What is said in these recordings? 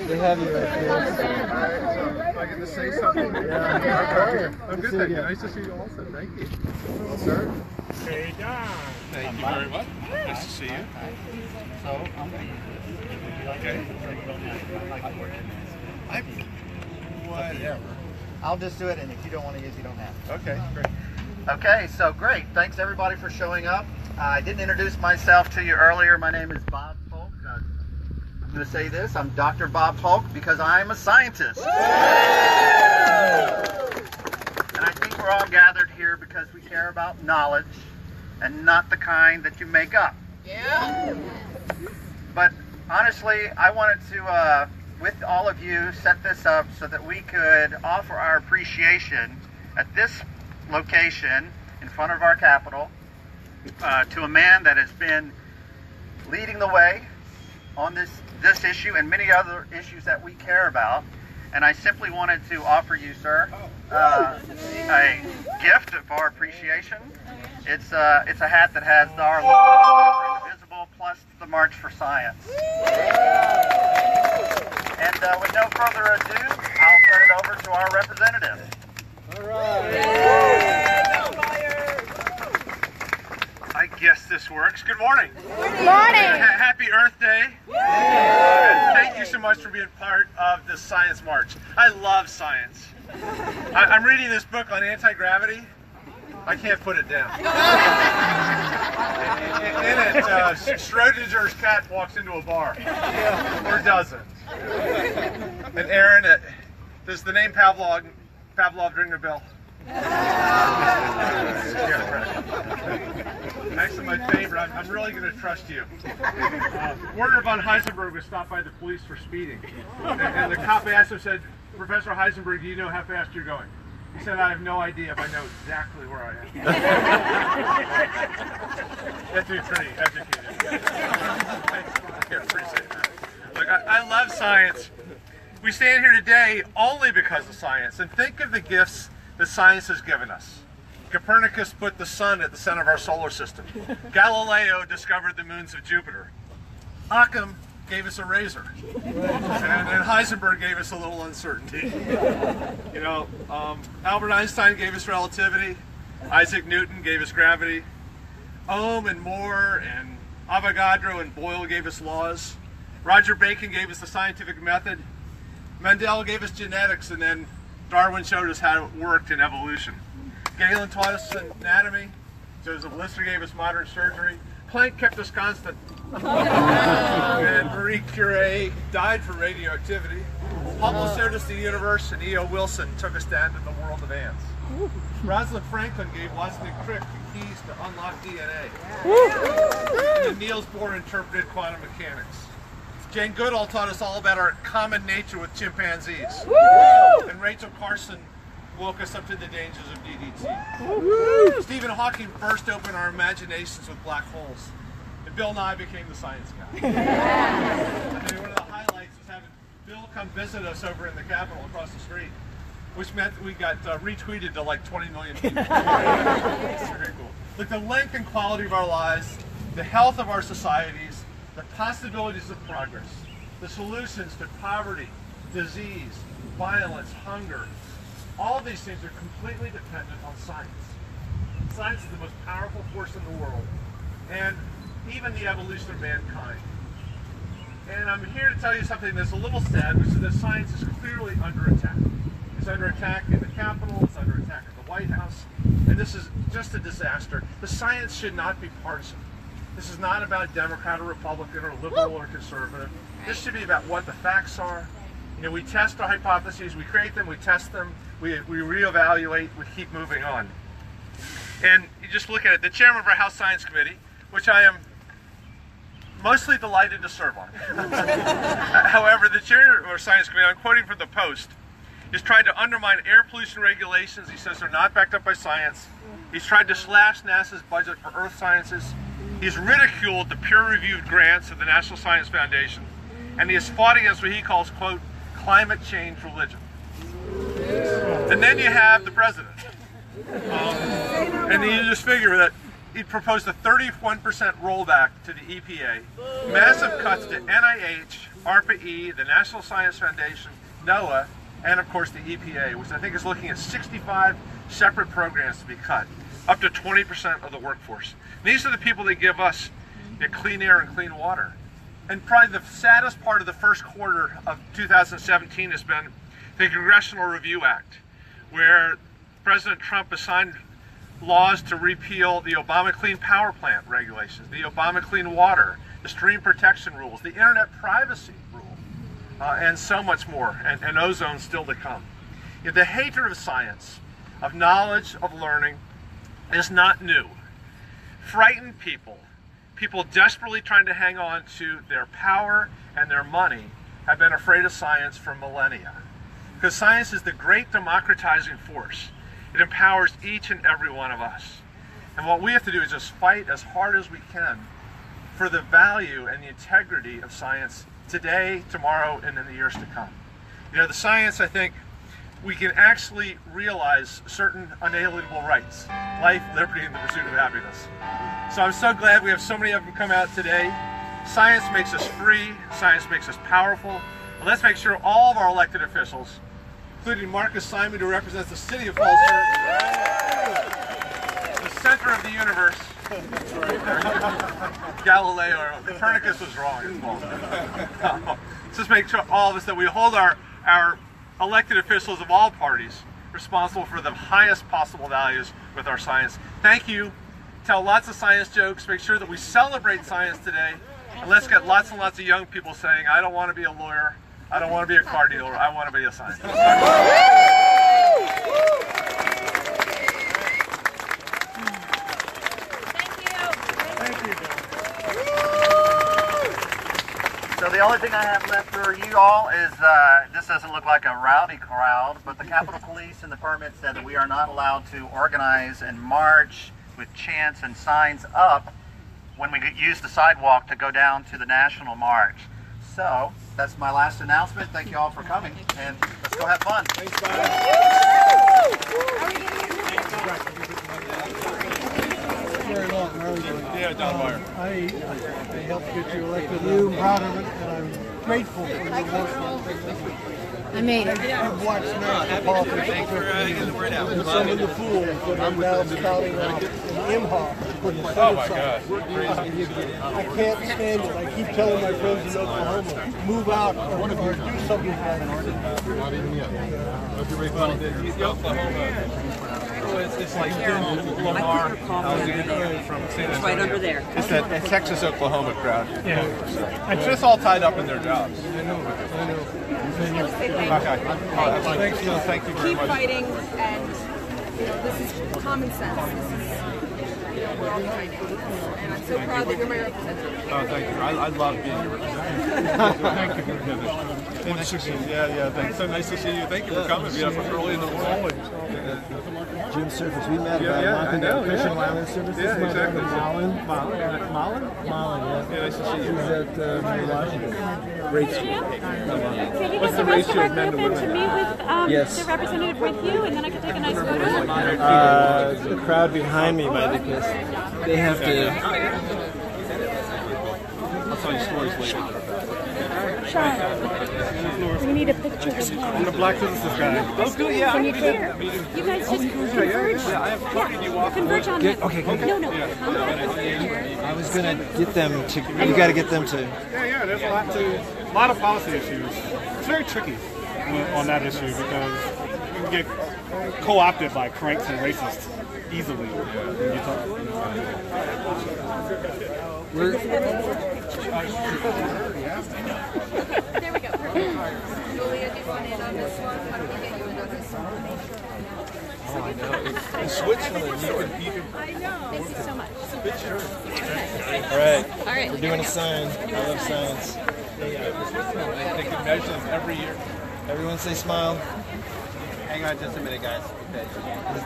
They have you right here. If I get to say something, I'm good, thank you. Nice to see you also. Thank you. Well, sir. Hey, Don. Thank you very much. Nice to see you. So, Okay. Whatever. I'll just do it, and if you don't want to use, you don't have to. Okay, great. Okay, so great. Thanks everybody for showing up. I didn't introduce myself to you earlier. My name is Bob Polk. I'm going to say this. I'm Dr. Bob Polk because I'm a scientist. And I think we're all gathered here because we care about knowledge and not the kind that you make up. Yeah. But honestly, I wanted to, with all of you, set this up so that we could offer our appreciation at this location in front of our Capitol to a man that has been leading the way on this issue and many other issues that we care about. And I simply wanted to offer you, sir, a gift of our appreciation. It's a hat that has our logo, Indivisible, plus the March for Science. And with no further ado, I'll turn it over to our representative. All right. I guess this works. Good morning. Good morning. Happy Earth Day. And thank you so much for being part of the Science March. I love science. I'm reading this book on anti-gravity. I can't put it down. In it, Schrodinger's cat walks into a bar. Or doesn't. And Aaron, does the name Pavlov ring a bell? Actually, my favorite. I'm really going to trust you. Werner von Heisenberg was stopped by the police for speeding. And the cop asked him, said, "Professor Heisenberg, do you know how fast you're going?" He said, "I have no idea, but I know exactly where I am." That dude's pretty educated. I appreciate that. Look, I love science. We stand here today only because of science. And think of the gifts that science has given us. Copernicus put the sun at the center of our solar system. Galileo discovered the moons of Jupiter. Occam gave us a razor. And Heisenberg gave us a little uncertainty. You know, Albert Einstein gave us relativity. Isaac Newton gave us gravity. Ohm and Moore and Avogadro and Boyle gave us laws. Roger Bacon gave us the scientific method. Mendel gave us genetics, and then Darwin showed us how it worked in evolution. Galen taught us anatomy. Joseph Lister gave us modern surgery. Planck kept us constant. And Marie Curie died from radioactivity. Hubble showed us the universe, and E.O. Wilson took us down to the world of ants. Rosalind Franklin gave Wozniak Crick the keys to unlock DNA. And then Niels Bohr interpreted quantum mechanics. Jane Goodall taught us all about our common nature with chimpanzees. And Rachel Carson woke us up to the dangers of DDT. Stephen Hawking first opened our imaginations with black holes. And Bill Nye became the science guy. And one of the highlights was having Bill come visit us over in the Capitol across the street, which meant we got retweeted to like 20 million people. It's very cool. Look, the length and quality of our lives, the health of our societies, the possibilities of progress, the solutions to poverty, disease, violence, hunger, all these things are completely dependent on science. Science is the most powerful force in the world, and even the evolution of mankind. And I'm here to tell you something that's a little sad, which is that science is clearly under attack. It's under attack in the Capitol, it's under attack at the White House, and this is just a disaster. The science should not be partisan. This is not about Democrat or Republican or liberal or conservative. This should be about what the facts are. You know, we test our hypotheses, we create them, we test them, we reevaluate, we keep moving on. And you just look at it, the chairman of our House Science Committee, which I am mostly delighted to serve on. However, the chair of our Science Committee, I'm quoting from the Post, has tried to undermine air pollution regulations. He says they're not backed up by science. He's tried to slash NASA's budget for Earth sciences. He's ridiculed the peer-reviewed grants of the National Science Foundation. And he has fought against what he calls, quote, climate change religion. And then you have the president. And you just figure that he proposed a 31% rollback to the EPA, massive cuts to NIH, ARPA-E, the National Science Foundation, NOAA, and of course the EPA, which I think is looking at 65 separate programs to be cut, up to 20% of the workforce. These are the people that give us clean air and clean water. And probably the saddest part of the first quarter of 2017 has been the Congressional Review Act, where President Trump has signed laws to repeal the Obama Clean Power Plant regulations, the Obama Clean Water, the stream protection rules, the internet privacy rule, and so much more, and ozone still to come. The hatred of science, of knowledge, of learning, is not new. Frightened people, people desperately trying to hang on to their power and their money, have been afraid of science for millennia. Because science is the great democratizing force. It empowers each and every one of us. And what we have to do is just fight as hard as we can for the value and the integrity of science today, tomorrow, and in the years to come. The science, I think, we can actually realize certain unalienable rights: life, liberty, and the pursuit of happiness. So I'm so glad we have so many of them come out today. Science makes us free. Science makes us powerful. And let's make sure all of our elected officials, including Marcus Simon, who represents the city of Falls Church, the center of the universe. Galileo, Copernicus was wrong. It's wrong. Let's just make sure all of us that we hold our elected officials of all parties responsible for the highest possible values with our science. Thank you. Tell lots of science jokes. Make sure that we celebrate science today. And let's get lots and lots of young people saying, I don't want to be a lawyer. I don't want to be a car dealer. I want to be a scientist. So the only thing I have left for you all is, this doesn't look like a rowdy crowd, but the Capitol Police and the permit said that we are not allowed to organize and march with chants and signs up when we use the sidewalk to go down to the National March. So that's my last announcement. Thank you all for coming, and let's go have fun. Thanks, bud. Very long. How are you doing? Yeah, Don Meyer. I helped get you elected. I'm proud of it, and I'm grateful for your work. I made it. I've watched national politics and some of the fools that are now spouting out in Imhoff. Oh my gosh. I can't stand it. I keep telling my friends in Oklahoma, move out or do something about it. Not even yet. It's like Lamar. It's right under there. It's that Texas, Oklahoma crowd. Yeah. It's just all tied up in their jobs. I know. Okay. Thank you very Keep much. fighting, and this is common sense. This is, we're all behind it. And I'm so proud that you're my representative. Oh, thank you. I love being your representative. Thank you for doing this. Nice to see you. Yeah, thanks. So nice to see you. Thank you for coming. Be up early in the morning. Jim Surface, we met I know. Fish and Wildlife Services. Yeah, exactly. Malin, yeah. Nice to see you. She's at Washington. Great school. Can you get the rest of our group in to meet with the representative with you, and then I can take a nice photo? The crowd behind me might be pissed. They have to. I'll tell you stories later. Sean, we need a picture with him. I'm the black physicist guy. Let's do it, yeah. Can you clear? You guys just converge. Yeah, I have plenty you walk. Converge on that. Okay. No. I was gonna get them to. You got to get them to. Yeah, there's a lot of policy issues. It's very tricky on that issue because you can get co-opted by cranks and racists easily. When you talk, There we go. Perfect. Julia, do you want in on this one? How do we get you in on this one? Switzerland, you can I know. Thank you so much. All right. All right. We're doing a sign. I love science. They can measure them every year. Everyone say smile. Hang on just a minute, guys. He's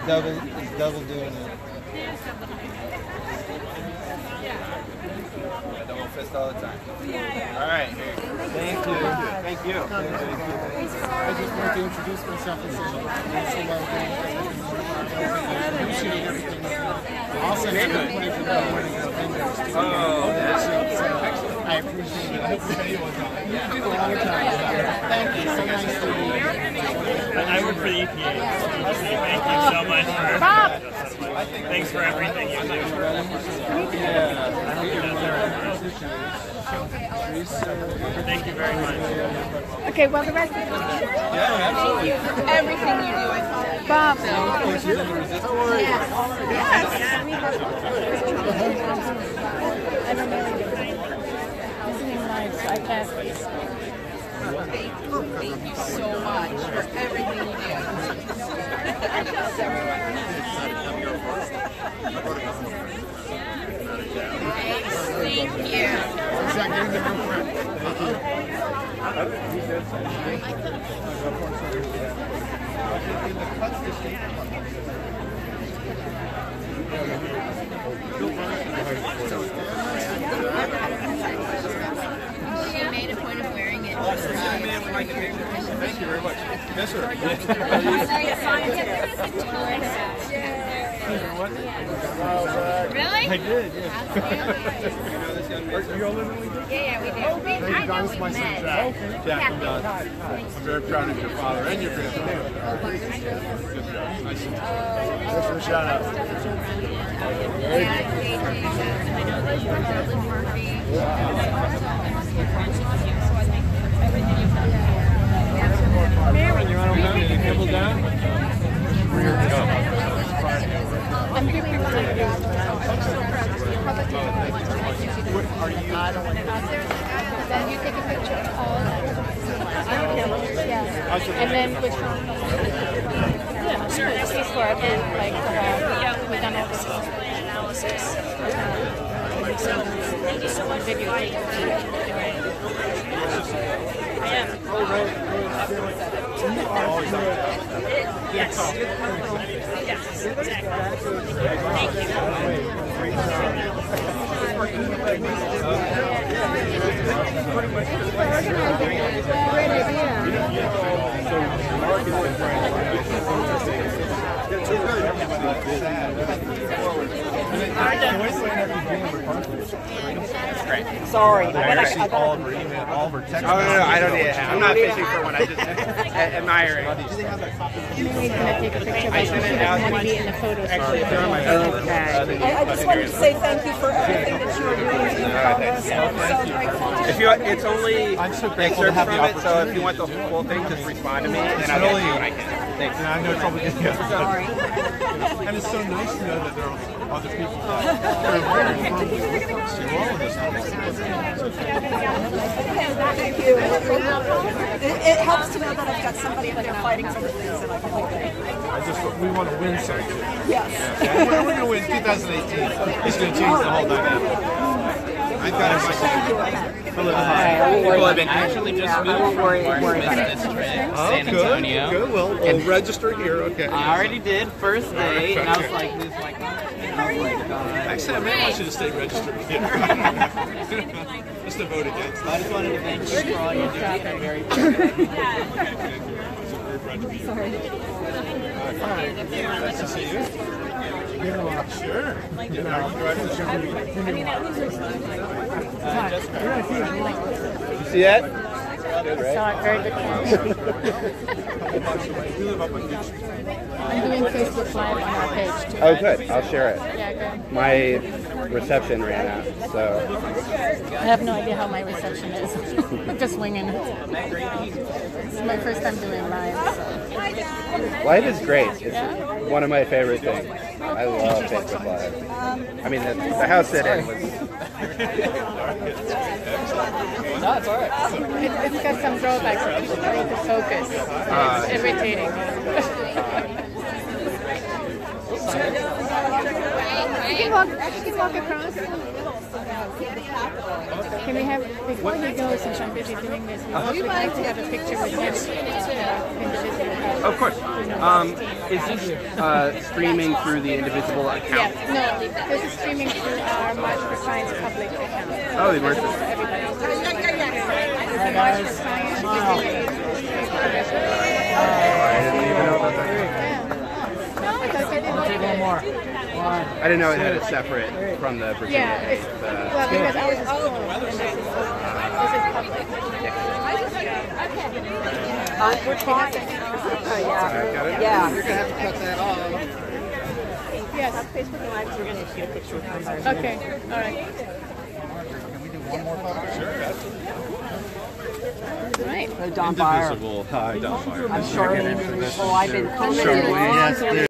double doing it. Double fist all the time. Yeah. All right. Thank you. Thank you. I just want to introduce myself and say thanks a lot. I appreciate everything. I also have the pleasure of joining the vendors too. I appreciate it. You do a lot of time. Thank you. So nice to meet you. I work for the EPA. Thank you so much for thanks for everything you do. Thank you very much. Okay, well, the rest of it. Yeah, absolutely. Everything you do, I follow. Bob. Thank you so much for everything you do. Thank you. She made a point of wearing it. Thank you very much. Yes, sir. Really? I did, yes. You all live in Lincoln? Yeah, we do. I know we met. Jack, I'm Don. I'm very proud of your father and your grandfather. Good job. Nice to meet you. Thanks for the shout out. Mary, you want to nibble down? I'm giving my Then you take a picture of all yeah. And then which one? Yeah, sure. This is for a bit, like, we're going to have analysis. Thank you so much. Video. I am. Yes. Yes. Thank you. Great idea. Sorry. I call or email, all or text. Oh, no, I don't need it. I'm not fishing for one. I just admire it. Mary's going to take a picture, but she doesn't want to be in the photo. Actually, it's on my phone. I just wanted to say thank you for everything that you are doing to progress. I'm so grateful. If you, it's only excerpts from it, so if you want the whole thing, just respond to me, and I'll get you what I can. Thanks. And I have no trouble getting it. Sorry. And it's so nice to know that there are other people that are very through all of this. Thank you. It helps to know that I've got somebody up there fighting for the things that I believe in. We want to win something. Yes. Yeah, we're going to win 2018. It's going to change the whole dynamic. I've got it myself. Well, I've been actually just moved from San Antonio. Good. Well, we'll register here. Okay. I already did first day, and I was like, this like. Actually, maybe I should have stayed registered here. Just to vote against. I just wanted to thank you for all you do. I'm very Sorry. Nice to see you. Sure. You see that? I saw it very good. I'm doing Facebook Live on our page too. Oh, good. I'll share it. Yeah, good. My reception ran out, so. I have no idea how my reception is. I'm just winging it. It's my first time doing live. So. Live is great. It's one of my favorite things. I love Facebook Live. I mean, the house sit-in was. No, it's all right. It's got some drawbacks. People trying to focus. It's irritating. You can walk across. Can we have, before he goes, since I'm busy doing this, we'd like to have a picture with him. Of course. Is this streaming through the Indivisible account? Yeah, no, this is streaming through our March for Science public account. Oh, the March for Science. March for Science. One more. I didn't know it had it separate from the Virginia. Yeah, it's, well, because I was just We're talking. Yeah. You're gonna have to cut that off. yes. Facebook Live, we're going to shoot a picture with them. Okay, all right. Can we do one more photo? Sure. Right. Don Byer. Hi, Don Byer. I'm Charlene. Oh, I've been commenting.